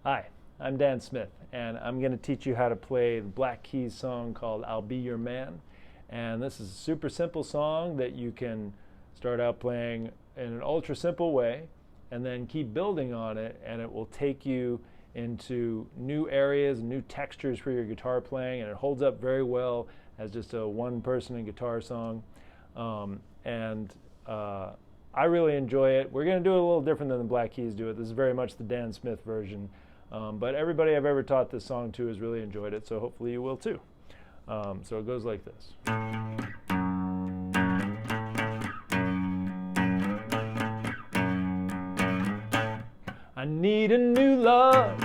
Hi, I'm Dan Smith, and I'm going to teach you how to play the Black Keys song called I'll Be Your Man. And this is a super simple song that you can start out playing in an ultra simple way and then keep building on it, and it will take you into new areas and new textures for your guitar playing, and it holds up very well as just a one-person and guitar song. I really enjoy it. We're going to do it a little different than the Black Keys do it. This is very much the Dan Smith version. But everybody I've ever taught this song to has really enjoyed it, so hopefully you will too. So it goes like this. I need a new love,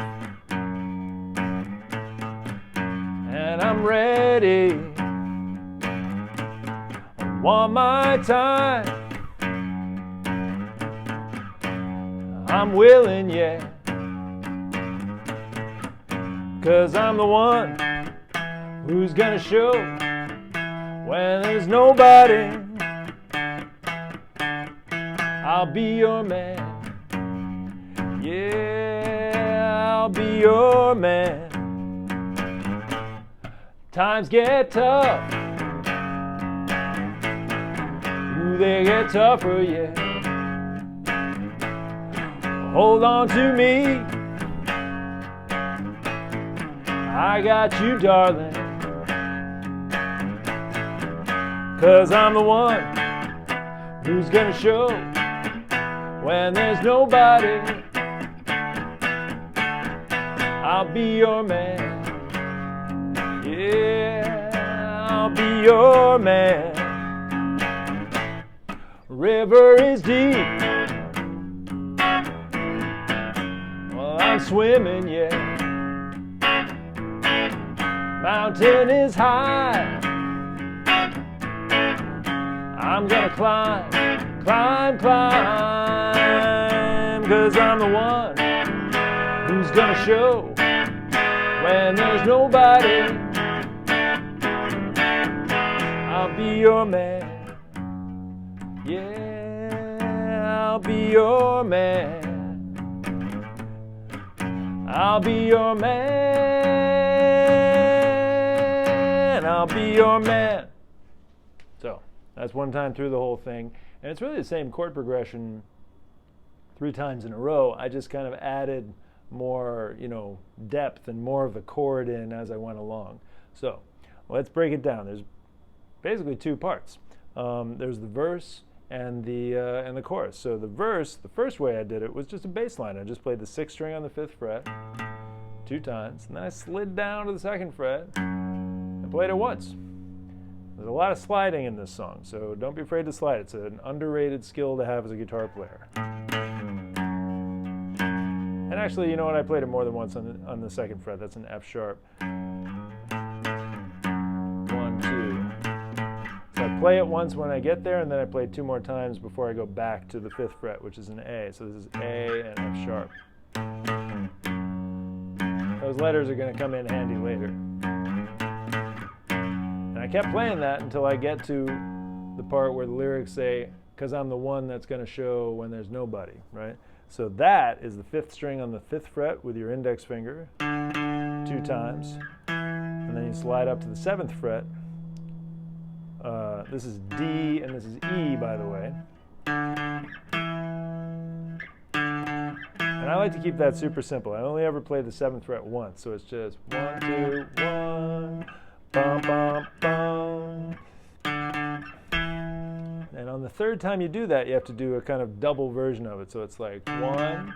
and I'm ready. I want my time, I'm willing, yeah. 'Cause I'm the one who's gonna show when there's nobody. I'll be your man. Yeah, I'll be your man. Times get tough. Ooh, they get tougher, yeah. Hold on to me. I got you, darling. 'Cause I'm the one who's gonna show when there's nobody. I'll be your man. Yeah, I'll be your man. River is deep. Well, I'm swimming, yeah. Mountain is high. I'm gonna climb, climb, climb. 'Cause I'm the one who's gonna show when there's nobody. I'll be your man. Yeah, I'll be your man. I'll be your man. I'll be your man. So that's one time through the whole thing, and it's really the same chord progression 3 times in a row. I just kind of added more, depth and more of the chord in as I went along. So let's break it down. There's basically 2 parts. There's the verse and the chorus. So the verse, the first way I did it was just a bass line. I just played the 6th string on the 5th fret 2 times, and then I slid down to the 2nd fret and played it once. There's a lot of sliding in this song, so don't be afraid to slide. It's an underrated skill to have as a guitar player. And actually, you know what? I played it more than once on the 2nd fret. That's an F sharp. 1, 2. So I play it once when I get there, and then I play it 2 more times before I go back to the 5th fret, which is an A. So this is A and F sharp. Those letters are going to come in handy later. And I kept playing that until I get to the part where the lyrics say, 'cause I'm the one that's going to show when there's nobody, right? So that is the 5th string on the 5th fret with your index finger 2 times. And then you slide up to the 7th fret. This is D and this is E, by the way. And I like to keep that super simple. I only ever play the 7th fret once, so it's just 1, 2, 1, bum, bum, bum. And on the 3rd time you do that, you have to do a kind of double version of it. So it's like 1,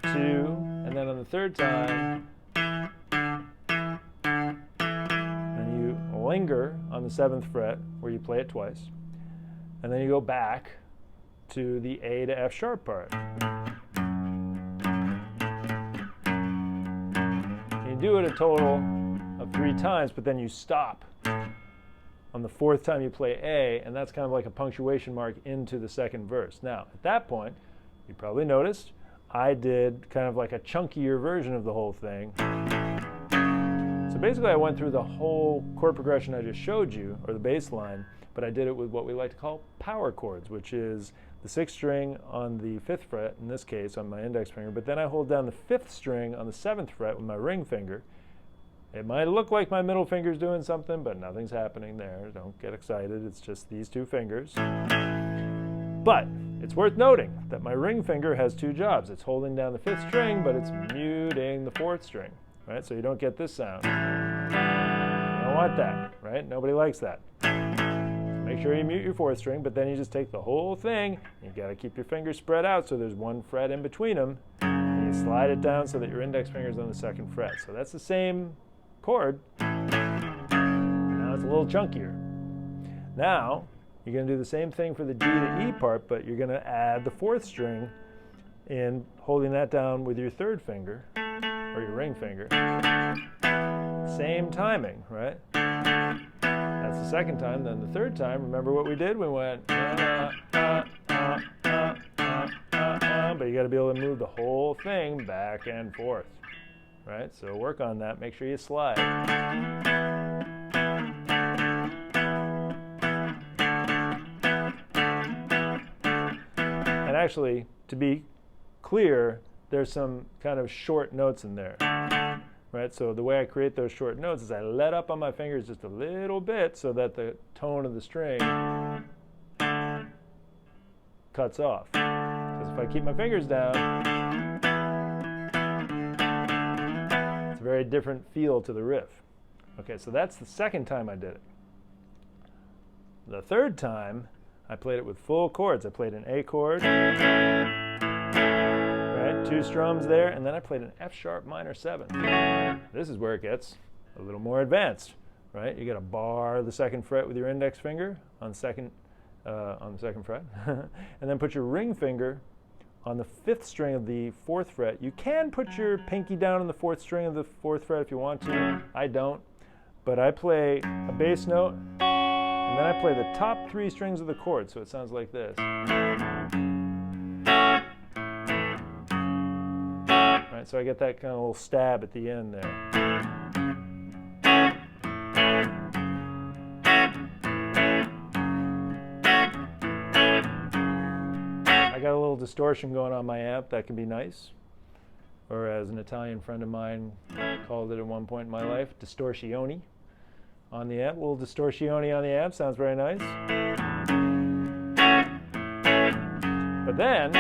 2, and then on the 3rd time, then you linger on the 7th fret where you play it twice. And then you go back to the A to F sharp part. You do it a total of 3 times, but then you stop on the 4th time you play A, and that's kind of like a punctuation mark into the 2nd verse. Now, at that point, you probably noticed I did kind of like a chunkier version of the whole thing. So basically I went through the whole chord progression I just showed you, or the bass line, but I did it with what we like to call power chords, which is the 6th string on the 5th fret, in this case on my index finger, but then I hold down the 5th string on the 7th fret with my ring finger. It might look like my middle finger's doing something, but nothing's happening there. Don't get excited, it's just these 2 fingers. But it's worth noting that my ring finger has 2 jobs. It's holding down the 5th string, but it's muting the 4th string, right? So you don't get this sound. You don't want that, right? Nobody likes that. So make sure you mute your 4th string, but then you just take the whole thing. You gotta keep your fingers spread out so there's 1 fret in between them. And you slide it down so that your index finger's on the 2nd fret. So that's the same chord. Now it's a little chunkier. Now, you're going to do the same thing for the D to E part, but you're going to add the 4th string in, holding that down with your 3rd finger, or your ring finger. Same timing, right? That's the 2nd time. Then the 3rd time, remember what we did? We went, but you got to be able to move the whole thing back and forth, right? So work on that. Make sure you slide. And actually, to be clear, there's some kind of short notes in there, right? So the way I create those short notes is I let up on my fingers just a little bit so that the tone of the string cuts off. Because if I keep my fingers down, it's a very different feel to the riff. Okay, so that's the 2nd time I did it. The 3rd time, I played it with full chords. I played an A chord, right, 2 strums there, and then I played an F sharp minor 7th. This is where it gets a little more advanced, right? You got to bar the 2nd fret with your index finger on the 2nd fret, and then put your ring finger on the 5th string of the 4th fret. You can put your pinky down on the 4th string of the 4th fret if you want to. I don't, but I play a bass note. And then I play the top 3 strings of the chord, so it sounds like this. Right, so I get that kind of little stab at the end there. I got a little distortion going on my amp. That can be nice. Or as an Italian friend of mine called it at one point in my life, Distortioni. On the amp, a little distortioni on the amp, sounds very nice. But then,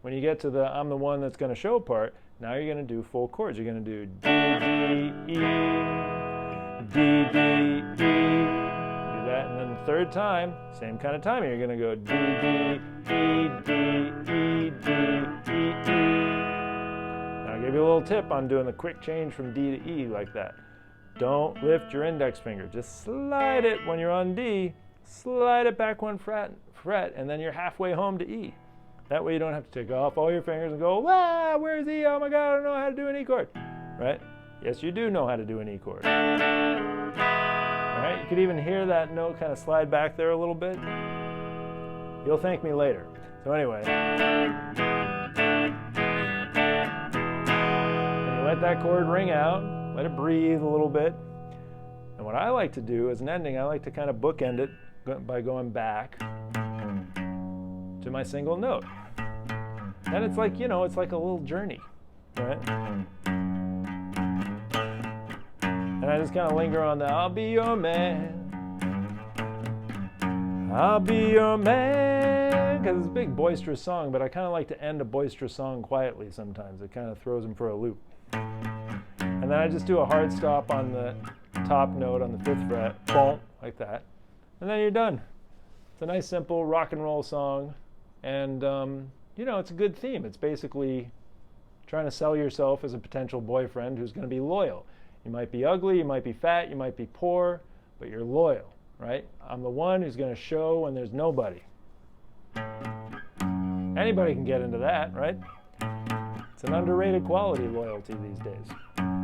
when you get to the I'm the one that's going to show part, now you're going to do full chords. You're going to do D, D, E, D, D, E. Do that, and then the 3rd time, same kind of timing. You're going to go D, D, E, D, E, D, E, E. Now I'll give you a little tip on doing the quick change from D to E like that. Don't lift your index finger. Just slide it when you're on D. Slide it back 1 fret, and then you're halfway home to E. That way you don't have to take off all your fingers and go, ah, where's E? Oh my God, I don't know how to do an E chord. Right? Yes, you do know how to do an E chord. All right? You could even hear that note kind of slide back there a little bit. You'll thank me later. So anyway, when you let that chord ring out, let it breathe a little bit. And what I like to do as an ending, I like to kind of bookend it by going back to my single note. And it's like, you know, it's like a little journey, right? And I just kind of linger on the I'll be your man. I'll be your man. Because it's a big boisterous song, but I kind of like to end a boisterous song quietly sometimes. It kind of throws them for a loop. And then I just do a hard stop on the top note on the 5th fret, boom, like that. And then you're done. It's a nice, simple rock and roll song. And, you know, it's a good theme. It's basically trying to sell yourself as a potential boyfriend who's going to be loyal. You might be ugly, you might be fat, you might be poor, but you're loyal, right? I'm the one who's going to show when there's nobody. Anybody can get into that, right? It's an underrated quality, loyalty, these days.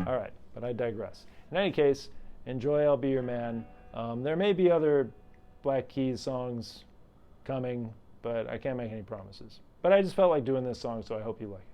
All right, but I digress. In any case, enjoy I'll Be Your Man. There may be other Black Keys songs coming, but I can't make any promises. But I just felt like doing this song, so I hope you like it.